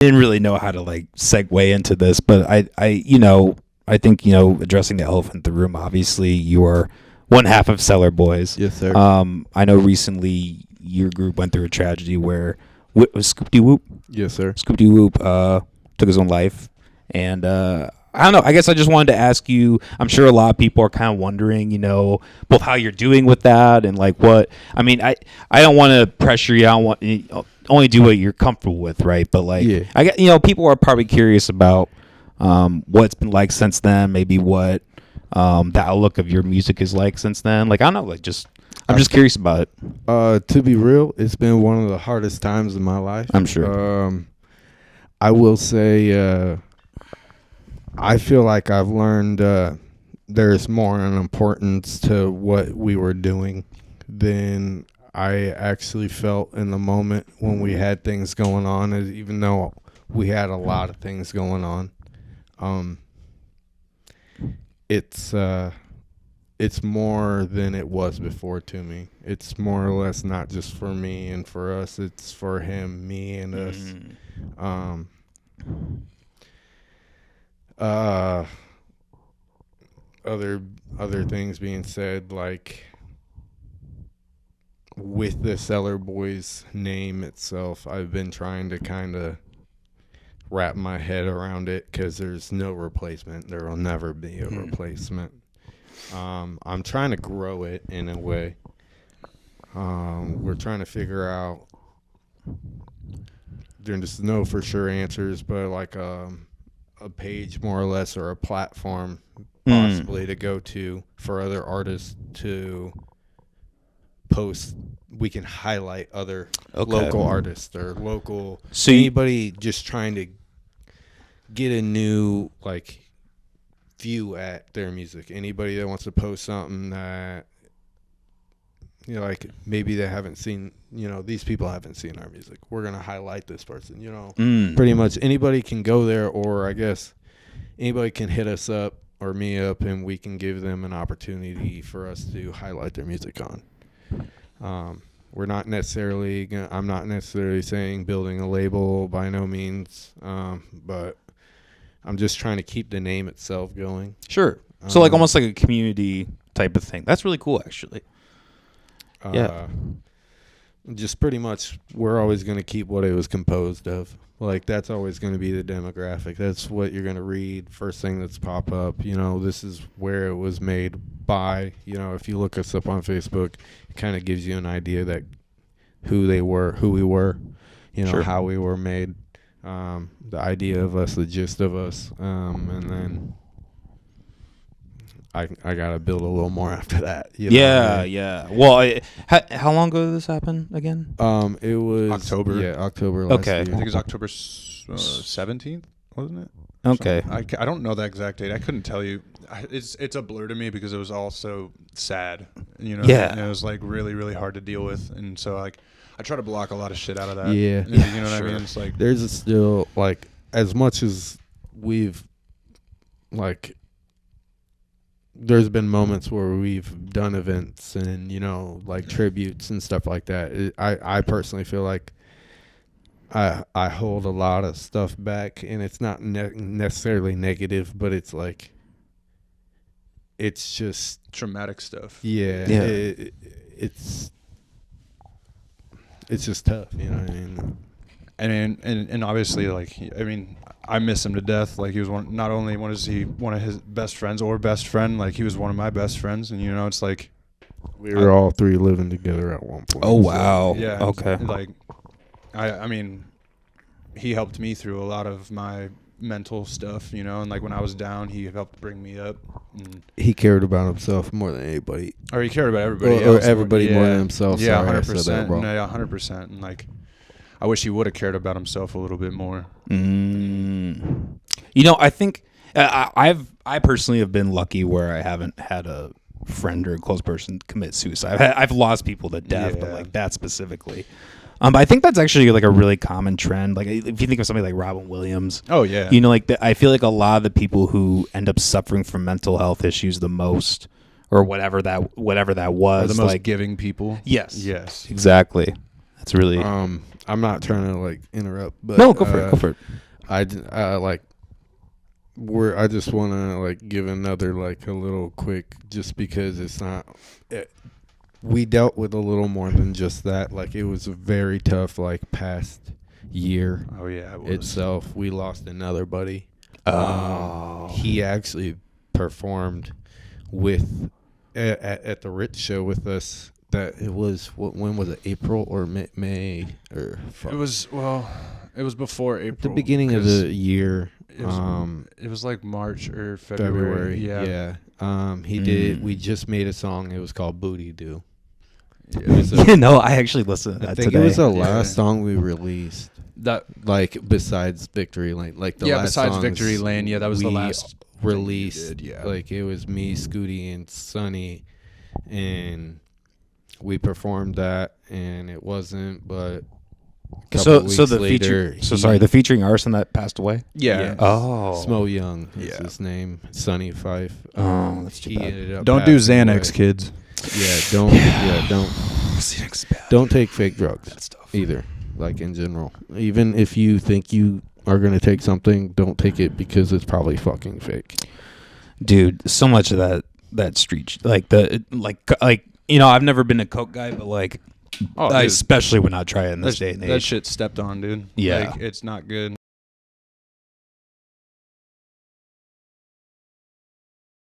didn't really know how to like segue into this, but I think addressing the elephant in the room. Obviously, you are one half of Cellar Boys. Yes, sir. I know recently your group went through a tragedy where was Scooty Woop. Yes, sir. Scooty Woop took his own life, and I don't know. I guess I just wanted to ask you. I'm sure a lot of people are kind of wondering, both how you're doing with that and like what. I mean, I don't want to pressure you. I don't want only do what you're comfortable with, right? But like, Yeah. I get people are probably curious about what's been like since then. Maybe what the outlook of your music is like since then. Like I don't know. Like I'm just curious about it. To be real, it's been one of the hardest times in my life. I'm sure. I will say, I feel like I've learned there's more an importance to what we were doing than I actually felt in the moment when we had things going on, even though we had a lot of things going on. It's more than it was before to me. It's more or less not just for me and for us. It's for him, me, and us. Other things being said, like with the Cellar Boys name itself, I've been trying to kind of wrap my head around it because there's no replacement. There will never be a replacement. I'm trying to grow it in a way. We're trying to figure out. There's no for sure answers, but like a page more or less, or a platform possibly to go to for other artists to post. We can highlight other local artists or local anybody just trying to get a new like view at their music. Anybody that wants to post something that like maybe they haven't seen, these people haven't seen our music. We're going to highlight this person, Pretty much anybody can go there, or I guess anybody can hit us up or me up, and we can give them an opportunity for us to highlight their music on. We're not necessarily I'm not necessarily saying building a label by no means, but I'm just trying to keep the name itself going. Sure. So like almost like a community type of thing. That's really cool, actually. Yeah. Just pretty much we're always going to keep what it was composed of. Like that's always going to be the demographic. That's what you're going to read. First thing that's pop up, this is where it was made by. If you look us up on Facebook, it kind of gives you an idea that who we were, Sure. how we were made, the idea of us, the gist of us, and then I got to build a little more after that. Yeah. Well, how long ago did this happen again? It was October. Yeah, October last Okay. year. I think it was October 17th, wasn't it? Okay. I don't know the exact date. I couldn't tell you. It's a blur to me because it was all so sad, Yeah. And it was like really, really hard to deal with, and so like I try to block a lot of shit out of that. Yeah. You know what Sure. I mean? It's like There's still like as much as we've like. There's been moments where we've done events and like tributes and stuff like that. I personally feel like I hold a lot of stuff back, and it's not necessarily negative, but it's like it's just traumatic stuff. yeah. It's just tough, you know what I mean? And obviously, like, I mean, I miss him to death. Like, he was not only one of his best friends or best friend, like he was one of my best friends, and it's like we were all three living together at one point. Oh wow. So, yeah. Okay. Like, I mean, he helped me through a lot of my mental stuff, and like when I was down, he helped bring me up. And He cared about himself more than anybody. or he cared about everybody Or else. everybody more than himself. Yeah, Sorry, I said 100%. that wrong. Yeah, 100%. And like, I wish he would have cared about himself a little bit more. I think I personally have been lucky where I haven't had a friend or a close person commit suicide. I've lost people to death, but like that specifically. But I think that's actually like a really common trend. Like if you think of somebody like Robin Williams, Oh yeah. I feel like a lot of the people who end up suffering from mental health issues the most, or whatever that Or was, the most like giving people. yes, Yes. exactly. That's really I'm not trying to like interrupt, but no. Go for it. Go for it. I just want to like give another like a little quick, just because it's not. We dealt with a little more than just that. Like it was a very tough like past year. Oh yeah, it was. Itself. We lost another buddy. Oh. He actually performed with at the Ritz show with us. That it was when was it? April or May or It was before April. at the beginning of the year. It was like March or February. Yeah. He did. We just made a song. It was called Booty Doo. I actually listened to that I think today. it was the last song we released. That Like besides Victory Lane, like the last besides songs Victory Lane, that was the we last released. thing you did, Like it was me, Scooty, and Sonny, and we performed that, and it wasn't. But so weeks the later, the featuring artist that passed away. Yeah. Oh. Smo Young is Yeah. his name. Sonny Fife. Oh, that's too he bad. ended up Don't do passing Xanax, away. kids. Don't take fake drugs either. Like in general, even if you think you are gonna take something, don't take it because it's probably fucking fake. Dude, so much of that street, I've never been a coke guy, but like, Oh, I dude. especially would not try it in this day and age. That shit stepped on, dude. Yeah. Like, it's not good.